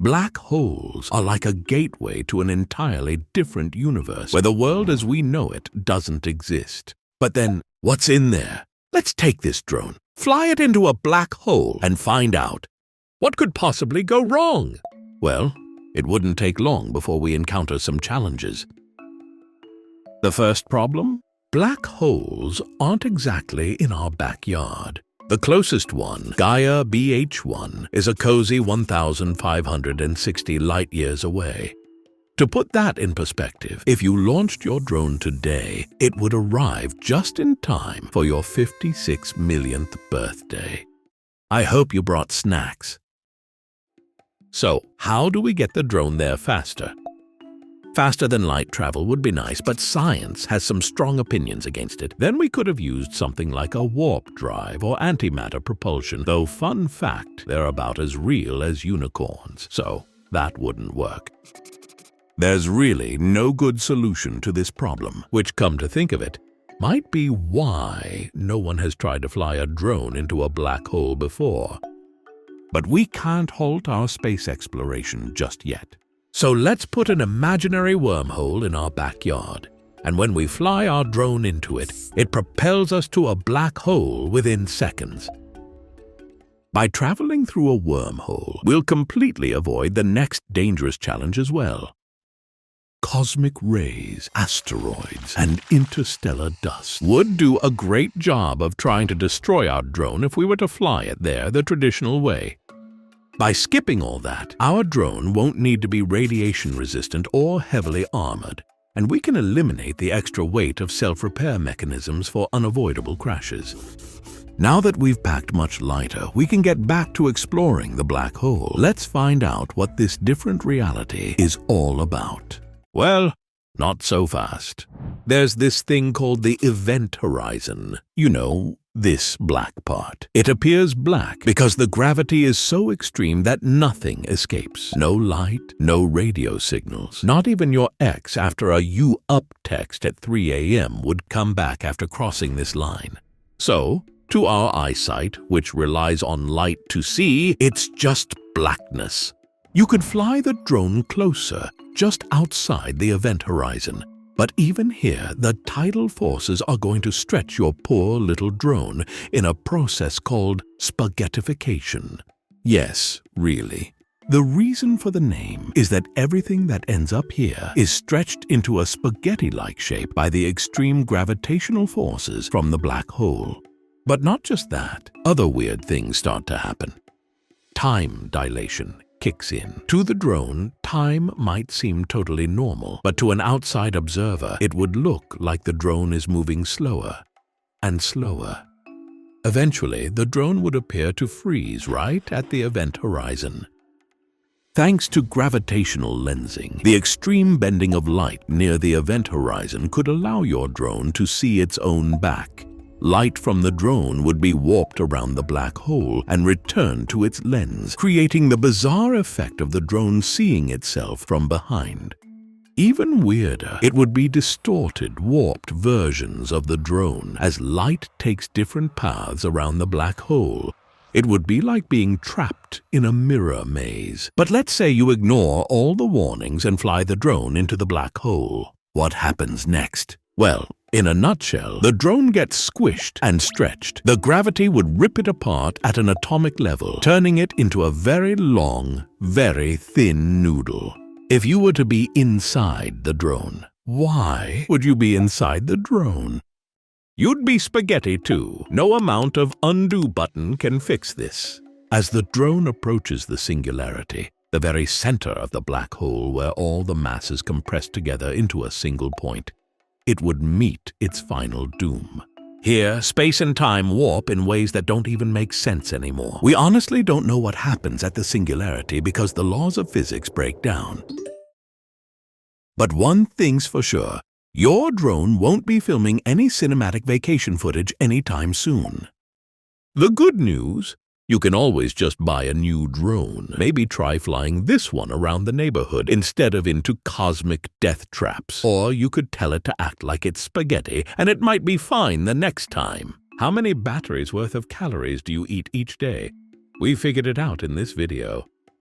Black holes are like a gateway to an entirely different universe where the world as we know it doesn't exist. But then, what's in there? Let's take this drone, fly it into a black hole, and find out. What could possibly go wrong? Well, it wouldn't take long before we encounter some challenges. The first problem? Black holes aren't exactly in our backyard. The closest one, Gaia BH1, is a cozy 1,560 light-years away. To put that in perspective, if you launched your drone today, it would arrive just in time for your 56 millionth birthday. I hope you brought snacks. So, how do we get the drone there faster? Faster than light travel would be nice, but science has some strong opinions against it. Then we could have used something like a warp drive or antimatter propulsion, though fun fact, they're about as real as unicorns, so that wouldn't work. There's really no good solution to this problem, which, come to think of it, might be why no one has tried to fly a drone into a black hole before. But we can't halt our space exploration just yet. So let's put an imaginary wormhole in our backyard, and when we fly our drone into it, it propels us to a black hole within seconds. By traveling through a wormhole, we'll completely avoid the next dangerous challenge as well. Cosmic rays, asteroids, and interstellar dust would do a great job of trying to destroy our drone if we were to fly it there the traditional way. By skipping all that, our drone won't need to be radiation resistant or heavily armored, and we can eliminate the extra weight of self-repair mechanisms for unavoidable crashes. Now that we've packed much lighter, we can get back to exploring the black hole. Let's find out what this different reality is all about. Well, not so fast. There's this thing called the event horizon. You know, this black part. It appears black because the gravity is so extreme that nothing escapes. No light, no radio signals. Not even your ex after a "you up" text at 3 a.m. would come back after crossing this line. So, to our eyesight, which relies on light to see, it's just blackness. You could fly the drone closer, just outside the event horizon. But even here, the tidal forces are going to stretch your poor little drone in a process called spaghettification. Yes, really. The reason for the name is that everything that ends up here is stretched into a spaghetti-like shape by the extreme gravitational forces from the black hole. But not just that, other weird things start to happen. Time dilation kicks in. To the drone, time might seem totally normal, but to an outside observer, it would look like the drone is moving slower and slower. Eventually, the drone would appear to freeze right at the event horizon. Thanks to gravitational lensing, the extreme bending of light near the event horizon could allow your drone to see its own back. Light from the drone would be warped around the black hole and returned to its lens, creating the bizarre effect of the drone seeing itself from behind. Even weirder, it would be distorted, warped versions of the drone as light takes different paths around the black hole. It would be like being trapped in a mirror maze. But let's say you ignore all the warnings and fly the drone into the black hole. What happens next? Well, in a nutshell, the drone gets squished and stretched. The gravity would rip it apart at an atomic level, turning it into a very long, very thin noodle. If you were to be inside the drone, why would you be inside the drone? You'd be spaghetti too. No amount of undo button can fix this. As the drone approaches the singularity, the very center of the black hole where all the mass is compressed together into a single point, it would meet its final doom. Here, space and time warp in ways that don't even make sense anymore. We honestly don't know what happens at the singularity because the laws of physics break down. But one thing's for sure, your drone won't be filming any cinematic vacation footage anytime soon. The good news? You can always just buy a new drone. Maybe try flying this one around the neighborhood instead of into cosmic death traps. Or you could tell it to act like it's spaghetti and it might be fine the next time. How many batteries worth of calories do you eat each day? We figured it out in this video.